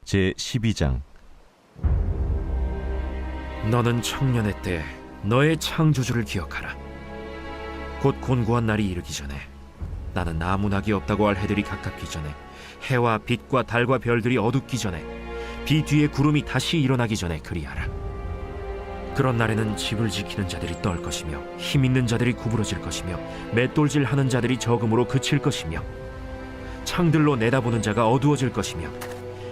제12장. 너는 청년의 때 너의 창조주를 기억하라. 곧 곤고한 날이 이르기 전에, 나는 아무 낙이 없다고 할 해들이 가깝기 전에, 해와 빛과 달과 별들이 어둡기 전에, 비 뒤에 구름이 다시 일어나기 전에 그리하라. 그런 날에는 집을 지키는 자들이 떨 것이며, 힘 있는 자들이 구부러질 것이며, 맷돌질 하는 자들이 적음으로 그칠 것이며, 창들로 내다보는 자가 어두워질 것이며,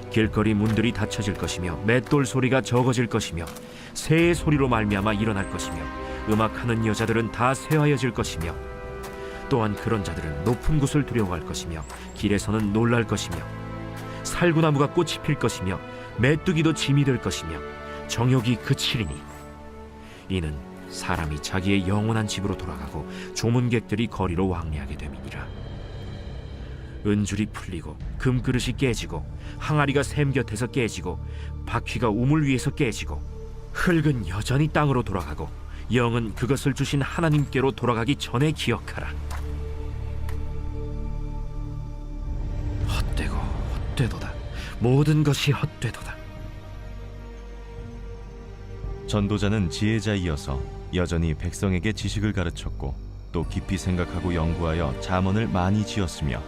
길거리 문들이 닫혀질 것이며, 맷돌 소리가 적어질 것이며, 새의 소리로 말미암아 일어날 것이며, 음악하는 여자들은 다 쇠하여질 것이며, 또한 그런 자들은 높은 곳을 두려워할 것이며, 길에서는 놀랄 것이며, 살구나무가 꽃이 필 것이며, 메뚜기도 짐이 될 것이며, 정욕이 그치리니, 이는 사람이 자기의 영원한 집으로 돌아가고 조문객들이 거리로 왕래하게 됨이니라. 은줄이 풀리고 금그릇이 깨지고 항아리가 샘 곁에서 깨지고 바퀴가 우물 위에서 깨지고, 흙은 여전히 땅으로 돌아가고 영은 그것을 주신 하나님께로 돌아가기 전에 기억하라. 헛되고 헛되도다. 모든 것이 헛되도다. 전도자는 지혜자이어서 여전히 백성에게 지식을 가르쳤고, 또 깊이 생각하고 연구하여 잠언을 많이 지었으며,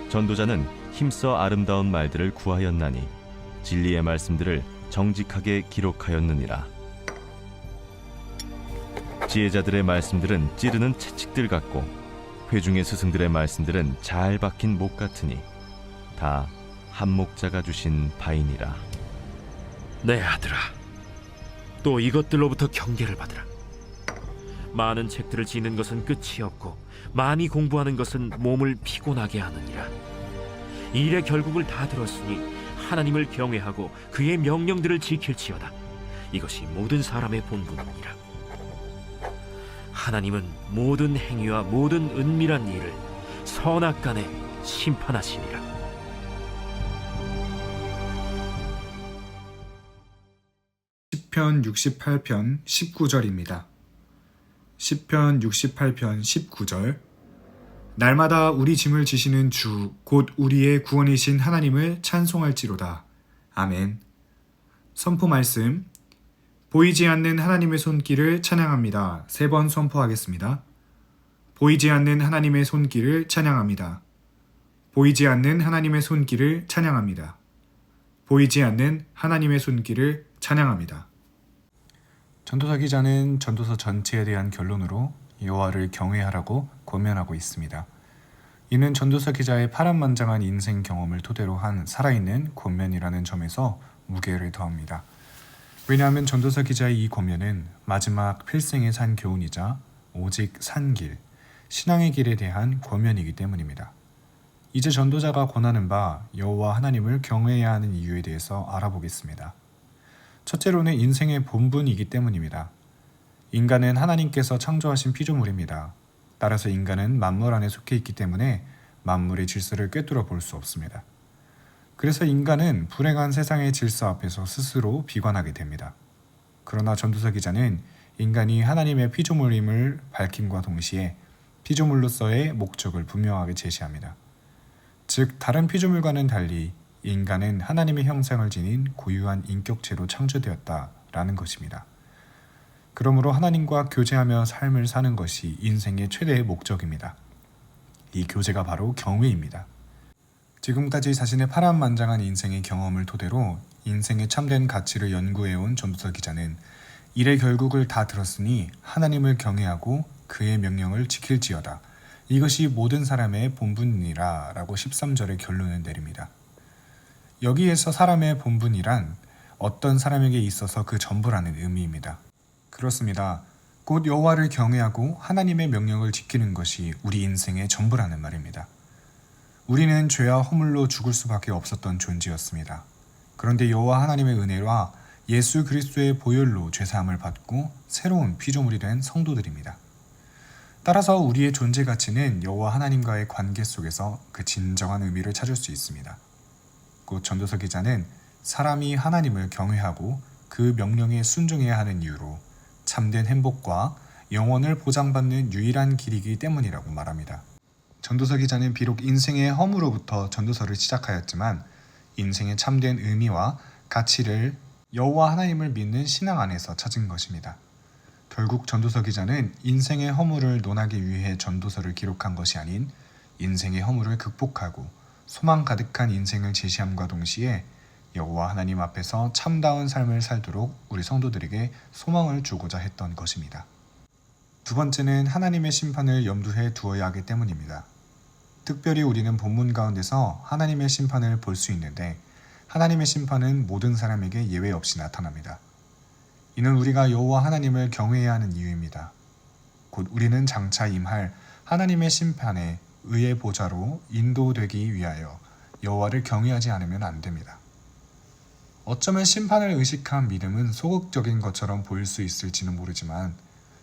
전도자는 힘써 아름다운 말들을 구하였나니 진리의 말씀들을 정직하게 기록하였느니라. 지혜자들의 말씀들은 찌르는 채찍들 같고, 회중의 스승들의 말씀들은 잘 박힌 목 같으니 다 한 목자가 주신 바이니라. 내 아들아, 또 이것들로부터 경계를 받으라. 많은 책들을 지는 것은 끝이 없고, 많이 공부하는 것은 몸을 피곤하게 하느니라. 일의 결국을 다 들었으니 하나님을 경외하고 그의 명령들을 지킬지어다. 이것이 모든 사람의 본분이니라. 하나님은 모든 행위와 모든 은밀한 일을 선악간에 심판하시니라. 시편 68편 19절입니다. 시편 68편 19절. 날마다 우리 짐을 지시는 주, 곧 우리의 구원이신 하나님을 찬송할지로다. 아멘. 선포 말씀. 보이지 않는 하나님의 손길을 찬양합니다. 3번 선포하겠습니다. 보이지 않는 하나님의 손길을 찬양합니다. 보이지 않는 하나님의 손길을 찬양합니다. 보이지 않는 하나님의 손길을 찬양합니다. 전도서 기자는 전도서 전체에 대한 결론으로 여호와를 경외하라고 권면하고 있습니다. 이는 전도서 기자의 파란만장한 인생 경험을 토대로 한 살아있는 권면이라는 점에서 무게를 더합니다. 왜냐하면 전도서 기자의 이 권면은 마지막 필생의 산 교훈이자 오직 산 길, 신앙의 길에 대한 권면이기 때문입니다. 이제 전도자가 권하는 바 여호와 하나님을 경외해야 하는 이유에 대해서 알아보겠습니다. 첫째로는 인생의 본분이기 때문입니다. 인간은 하나님께서 창조하신 피조물입니다. 따라서 인간은 만물 안에 속해 있기 때문에 만물의 질서를 꿰뚫어 볼 수 없습니다. 그래서 인간은 불행한 세상의 질서 앞에서 스스로 비관하게 됩니다. 그러나 전도서 기자는 인간이 하나님의 피조물임을 밝힘과 동시에 피조물로서의 목적을 분명하게 제시합니다. 즉, 다른 피조물과는 달리 인간은 하나님의 형상을 지닌 고유한 인격체로 창조되었다라는 것입니다. 그러므로 하나님과 교제하며 삶을 사는 것이 인생의 최대의 목적입니다. 이 교제가 바로 경외입니다. 지금까지 자신의 파란만장한 인생의 경험을 토대로 인생의 참된 가치를 연구해온 전도서 기자는 일의 결국을 다 들었으니 하나님을 경외하고 그의 명령을 지킬지어다. 이것이 모든 사람의 본분이니라 라고 13절의 결론을 내립니다. 여기에서 사람의 본분이란 어떤 사람에게 있어서 그 전부라는 의미입니다. 그렇습니다. 곧 여호와를 경외하고 하나님의 명령을 지키는 것이 우리 인생의 전부라는 말입니다. 우리는 죄와 허물로 죽을 수밖에 없었던 존재였습니다. 그런데 여호와 하나님의 은혜와 예수 그리스도의 보혈로 죄사함을 받고 새로운 피조물이 된 성도들입니다. 따라서 우리의 존재 가치는 여호와 하나님과의 관계 속에서 그 진정한 의미를 찾을 수 있습니다. 곧 전도서 기자는 사람이 하나님을 경외하고 그 명령에 순종해야 하는 이유로 참된 행복과 영원을 보장받는 유일한 길이기 때문이라고 말합니다. 전도서 기자는 비록 인생의 허무로부터 전도서를 시작하였지만 인생의 참된 의미와 가치를 여호와 하나님을 믿는 신앙 안에서 찾은 것입니다. 결국 전도서 기자는 인생의 허물을 논하기 위해 전도서를 기록한 것이 아닌 인생의 허물을 극복하고 소망 가득한 인생을 제시함과 동시에 여호와 하나님 앞에서 참다운 삶을 살도록 우리 성도들에게 소망을 주고자 했던 것입니다. 두 번째는 하나님의 심판을 염두에 두어야 하기 때문입니다. 특별히 우리는 본문 가운데서 하나님의 심판을 볼 수 있는데 하나님의 심판은 모든 사람에게 예외 없이 나타납니다. 이는 우리가 여호와 하나님을 경외해야 하는 이유입니다. 곧 우리는 장차 임할 하나님의 심판에 의의 보좌로 인도되기 위하여 여호와를 경외하지 않으면 안 됩니다. 어쩌면 심판을 의식한 믿음은 소극적인 것처럼 보일 수 있을지는 모르지만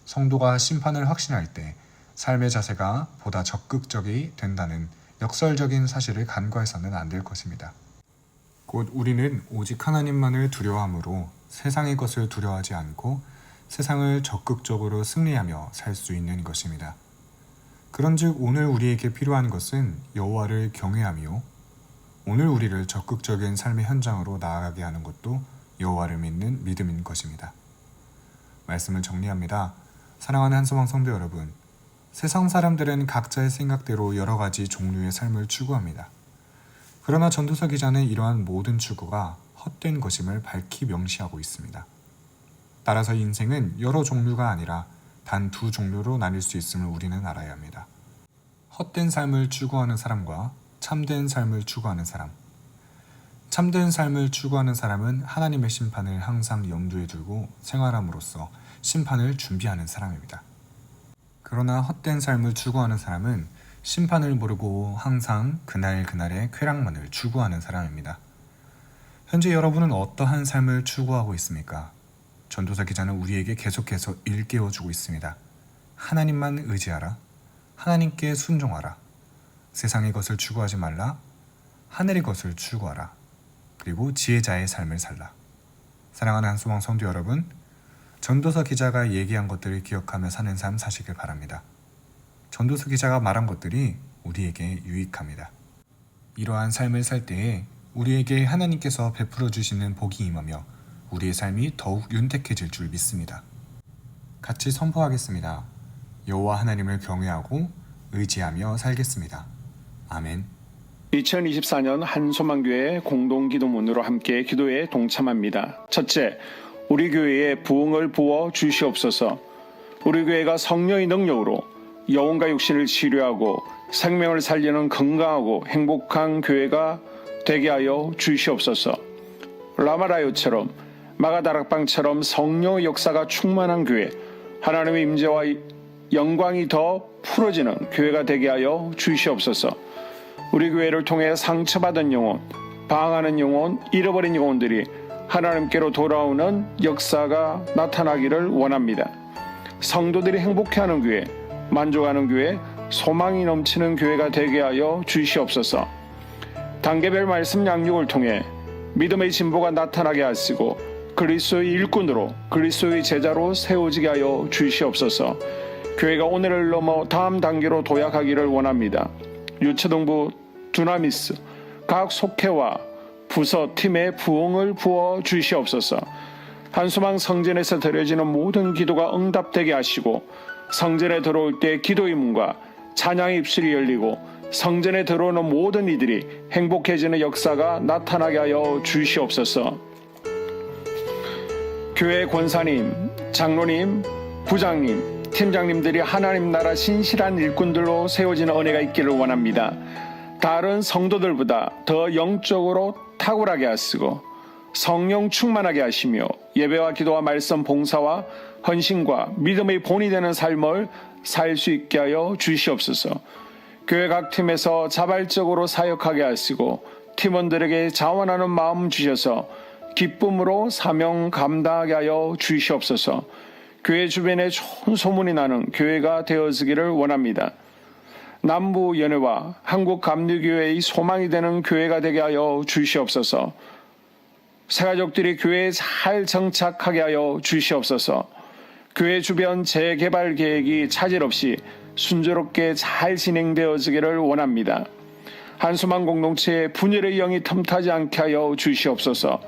성도가 심판을 확신할 때 삶의 자세가 보다 적극적이 된다는 역설적인 사실을 간과해서는 안 될 것입니다. 곧 우리는 오직 하나님만을 두려워함으로 세상의 것을 두려워하지 않고 세상을 적극적으로 승리하며 살 수 있는 것입니다. 그런즉 오늘 우리에게 필요한 것은 여호와를 경외하며 오늘 우리를 적극적인 삶의 현장으로 나아가게 하는 것도 여호와를 믿는 믿음인 것입니다. 말씀을 정리합니다. 사랑하는 한소망 성도 여러분, 세상 사람들은 각자의 생각대로 여러 가지 종류의 삶을 추구합니다. 그러나 전도서 기자는 이러한 모든 추구가 헛된 것임을 밝히 명시하고 있습니다. 따라서 인생은 여러 종류가 아니라 단 두 종류로 나뉠 수 있음을 우리는 알아야 합니다. 헛된 삶을 추구하는 사람과 참된 삶을 추구하는 사람. 참된 삶을 추구하는 사람은 하나님의 심판을 항상 염두에 두고 생활함으로써 심판을 준비하는 사람입니다. 그러나 헛된 삶을 추구하는 사람은 심판을 모르고 항상 그날그날의 쾌락만을 추구하는 사람입니다. 현재 여러분은 어떠한 삶을 추구하고 있습니까? 전도서 기자는 우리에게 계속해서 일깨워주고 있습니다. 하나님만 의지하라. 하나님께 순종하라. 세상의 것을 추구하지 말라. 하늘의 것을 추구하라. 그리고 지혜자의 삶을 살라. 사랑하는 한소망 성도 여러분, 전도서 기자가 얘기한 것들을 기억하며 사는 삶 사시길 바랍니다. 전도서 기자가 말한 것들이 우리에게 유익합니다. 이러한 삶을 살 때에 우리에게 하나님께서 베풀어 주시는 복이 임하며 우리의 삶이 더욱 윤택해질 줄 믿습니다. 같이 선포하겠습니다. 여호와 하나님을 경외하고 의지하며 살겠습니다. 아멘. 2024년 한소망교회 공동기도문으로 함께 기도에 동참합니다. 첫째, 우리 교회에 부흥을 부어 주시옵소서. 우리 교회가 성령의 능력으로 영혼과 육신을 치료하고 생명을 살리는 건강하고 행복한 교회가 되게 하여 주시옵소서. 라마라요처럼 마가다락방처럼 성령의 역사가 충만한 교회, 하나님의 임재와 영광이 더 풀어지는 교회가 되게 하여 주시옵소서. 우리 교회를 통해 상처받은 영혼, 방황하는 영혼, 잃어버린 영혼들이 하나님께로 돌아오는 역사가 나타나기를 원합니다. 성도들이 행복해하는 교회, 만족하는 교회, 소망이 넘치는 교회가 되게 하여 주시옵소서. 단계별 말씀 양육을 통해 믿음의 진보가 나타나게 하시고 그리스도의 일꾼으로 그리스도의 제자로 세워지게 하여 주시옵소서. 교회가 오늘을 넘어 다음 단계로 도약하기를 원합니다. 유초등부, 두나미스, 각 속회와 부서 팀에 부흥을 부어 주시옵소서. 한소망 성전에서 드려지는 모든 기도가 응답되게 하시고 성전에 들어올 때 기도의 문과 찬양의 입술이 열리고 성전에 들어오는 모든 이들이 행복해지는 역사가 나타나게 하여 주시옵소서. 교회 권사님, 장로님, 부장님, 팀장님들이 하나님 나라 신실한 일꾼들로 세워지는 은혜가 있기를 원합니다. 다른 성도들보다 더 영적으로 탁월하게 하시고 성령 충만하게 하시며 예배와 기도와 말씀 봉사와 헌신과 믿음의 본이 되는 삶을 살 수 있게 하여 주시옵소서. 교회 각 팀에서 자발적으로 사역하게 하시고 팀원들에게 자원하는 마음 주셔서 기쁨으로 사명 감당하게 하여 주시옵소서. 교회 주변에 좋은 소문이 나는 교회가 되어지기를 원합니다. 남부 연회와 한국 감리교회의 소망이 되는 교회가 되게 하여 주시옵소서. 새가족들이 교회에 잘 정착하게 하여 주시옵소서. 교회 주변 재개발 계획이 차질 없이 순조롭게 잘 진행되어지기를 원합니다. 한소망 공동체에 분열의 영이 틈타지 않게 하여 주시옵소서.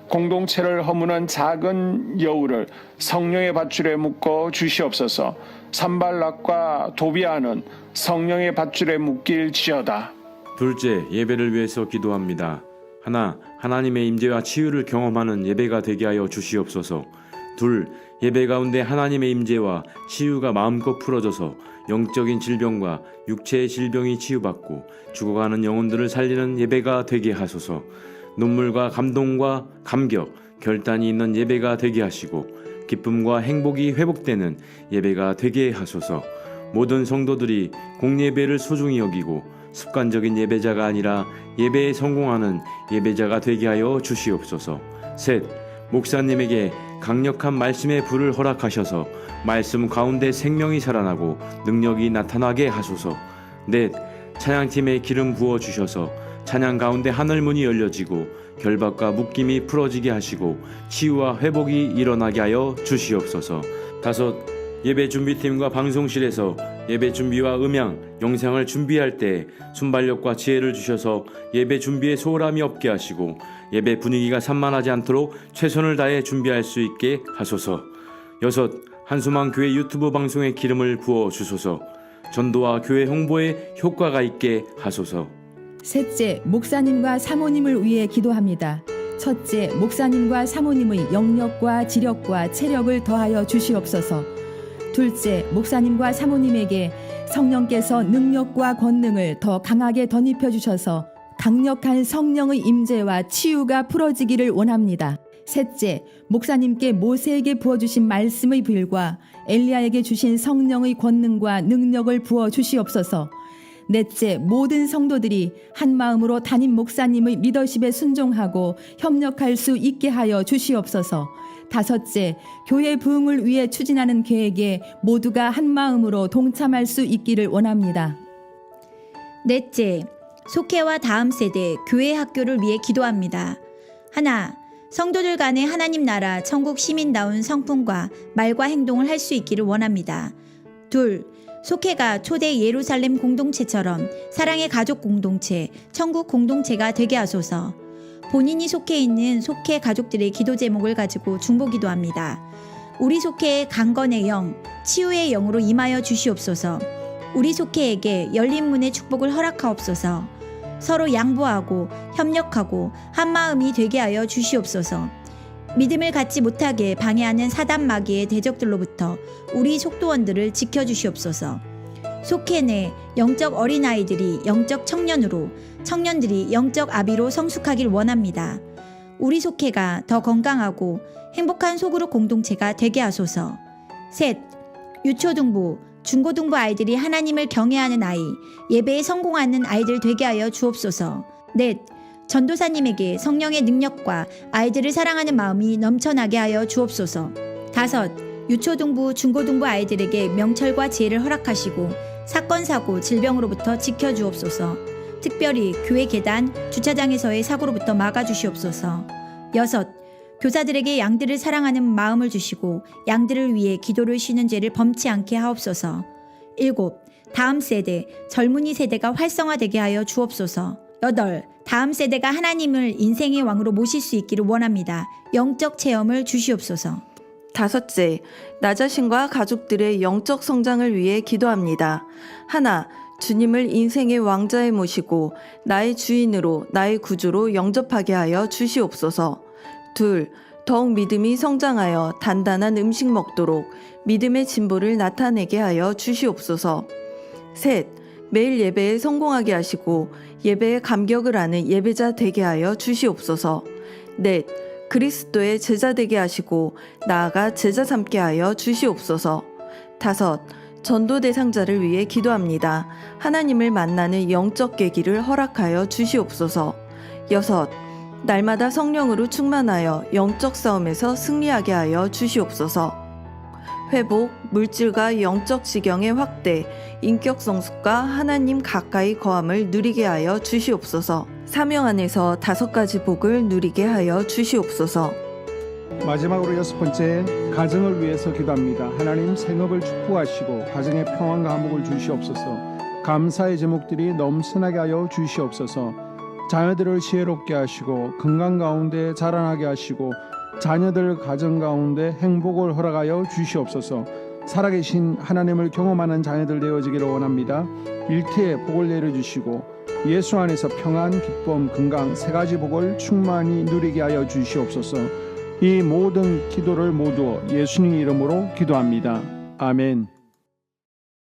공동체를 허무는 작은 여우를 성령의 밧줄에 묶어 주시옵소서. 산발락과 도비아는 성령의 밧줄에 묶일지어다. 둘째, 예배를 위해서 기도합니다. 하나, 하나님의 임재와 치유를 경험하는 예배가 되게 하여 주시옵소서. 둘, 예배 가운데 하나님의 임재와 치유가 마음껏 풀어져서 영적인 질병과 육체의 질병이 치유받고 죽어가는 영혼들을 살리는 예배가 되게 하소서. 눈물과 감동과 감격, 결단이 있는 예배가 되게 하시고 기쁨과 행복이 회복되는 예배가 되게 하소서. 모든 성도들이 공예배를 소중히 여기고 습관적인 예배자가 아니라 예배에 성공하는 예배자가 되게 하여 주시옵소서. 셋, 목사님에게 강력한 말씀의 불을 허락하셔서 말씀 가운데 생명이 살아나고 능력이 나타나게 하소서. 넷, 찬양팀에 기름 부어 주셔서 찬양 가운데 하늘문이 열려지고 결박과 묶임이 풀어지게 하시고 치유와 회복이 일어나게 하여 주시옵소서. 다섯, 예배 준비팀과 방송실에서 예배 준비와 음향, 영상을 준비할 때 순발력과 지혜를 주셔서 예배 준비에 소홀함이 없게 하시고 예배 분위기가 산만하지 않도록 최선을 다해 준비할 수 있게 하소서. 여섯, 한소망 교회 유튜브 방송에 기름을 부어 주소서. 전도와 교회 홍보에 효과가 있게 하소서. 셋째, 목사님과 사모님을 위해 기도합니다. 첫째, 목사님과 사모님의 영력과 지력과 체력을 더하여 주시옵소서. 둘째, 목사님과 사모님에게 성령께서 능력과 권능을 더 강하게 덧입혀 주셔서 강력한 성령의 임재와 치유가 풀어지기를 원합니다. 셋째, 목사님께 모세에게 부어주신 말씀의 불과 엘리야에게 주신 성령의 권능과 능력을 부어 주시옵소서. 넷째, 모든 성도들이 한 마음으로 담임 목사님의 리더십에 순종하고 협력할 수 있게 하여 주시옵소서. 다섯째, 교회 부흥을 위해 추진하는 계획에 모두가 한 마음으로 동참할 수 있기를 원합니다. 넷째, 속회와 다음 세대 교회 학교를 위해 기도합니다. 하나, 성도들 간의 하나님 나라 천국 시민다운 성품과 말과 행동을 할 수 있기를 원합니다. 둘, 속회가 초대 예루살렘 공동체처럼 사랑의 가족 공동체, 천국 공동체가 되게 하소서. 본인이 속해 있는 속회 가족들의 기도 제목을 가지고 중보기도합니다. 우리 속회의 강건의 영, 치유의 영으로 임하여 주시옵소서. 우리 속회에게 열린 문의 축복을 허락하옵소서. 서로 양보하고 협력하고 한마음이 되게 하여 주시옵소서. 믿음을 갖지 못하게 방해하는 사단 마귀의 대적들로부터 우리 속도원들을 지켜주시옵소서. 속회 내 영적 어린아이들이 영적 청년으로, 청년들이 영적 아비로 성숙하길 원합니다. 우리 속회가 더 건강하고 행복한 소그룹 공동체가 되게 하소서. 셋, 유초등부, 중고등부 아이들이 하나님을 경외하는 아이, 예배에 성공하는 아이들 되게 하여 주옵소서. 넷, 전도사님에게 성령의 능력과 아이들을 사랑하는 마음이 넘쳐나게 하여 주옵소서. 다섯, 유초등부, 중고등부 아이들에게 명철과 지혜를 허락하시고 사건, 사고, 질병으로부터 지켜주옵소서. 특별히 교회 계단, 주차장에서의 사고로부터 막아주시옵소서. 여섯, 교사들에게 양들을 사랑하는 마음을 주시고 양들을 위해 기도를 쉬는 죄를 범치 않게 하옵소서. 일곱, 다음 세대, 젊은이 세대가 활성화되게 하여 주옵소서. 여덟, 다음 세대가 하나님을 인생의 왕으로 모실 수 있기를 원합니다. 영적 체험을 주시옵소서. 다섯째, 나 자신과 가족들의 영적 성장을 위해 기도합니다. 하나, 주님을 인생의 왕자에 모시고 나의 주인으로, 나의 구주로 영접하게 하여 주시옵소서. 둘, 더욱 믿음이 성장하여 단단한 음식 먹도록 믿음의 진보를 나타내게 하여 주시옵소서. 셋, 매일 예배에 성공하게 하시고 예배의 감격을 아는 예배자 되게 하여 주시옵소서. 넷, 그리스도의 제자 되게 하시고 나아가 제자 삼게 하여 주시옵소서. 다섯, 전도 대상자를 위해 기도합니다. 하나님을 만나는 영적 계기를 허락하여 주시옵소서. 여섯, 날마다 성령으로 충만하여 영적 싸움에서 승리하게 하여 주시옵소서. 회복, 물질과 영적 지경의 확대, 인격 성숙과 하나님 가까이 거함을 누리게 하여 주시옵소서. 사명 안에서 5가지 복을 누리게 하여 주시옵소서. 마지막으로 6번째, 가정을 위해서 기도합니다. 하나님 생업을 축복하시고 가정에 평안과 화목을 주시옵소서. 감사의 제목들이 넘쳐나게 하여 주시옵소서. 자녀들을 지혜롭게 하시고 건강 가운데 자라나게 하시고 자녀들 가정 가운데 행복을 허락하여 주시옵소서. 살아계신 하나님을 경험하는 자녀들 되어지기를 원합니다. 일태에 복을 내려주시고 예수 안에서 평안, 기쁨, 건강 세 가지 복을 충만히 누리게 하여 주시옵소서. 이 모든 기도를 모두 예수님 이름으로 기도합니다. 아멘.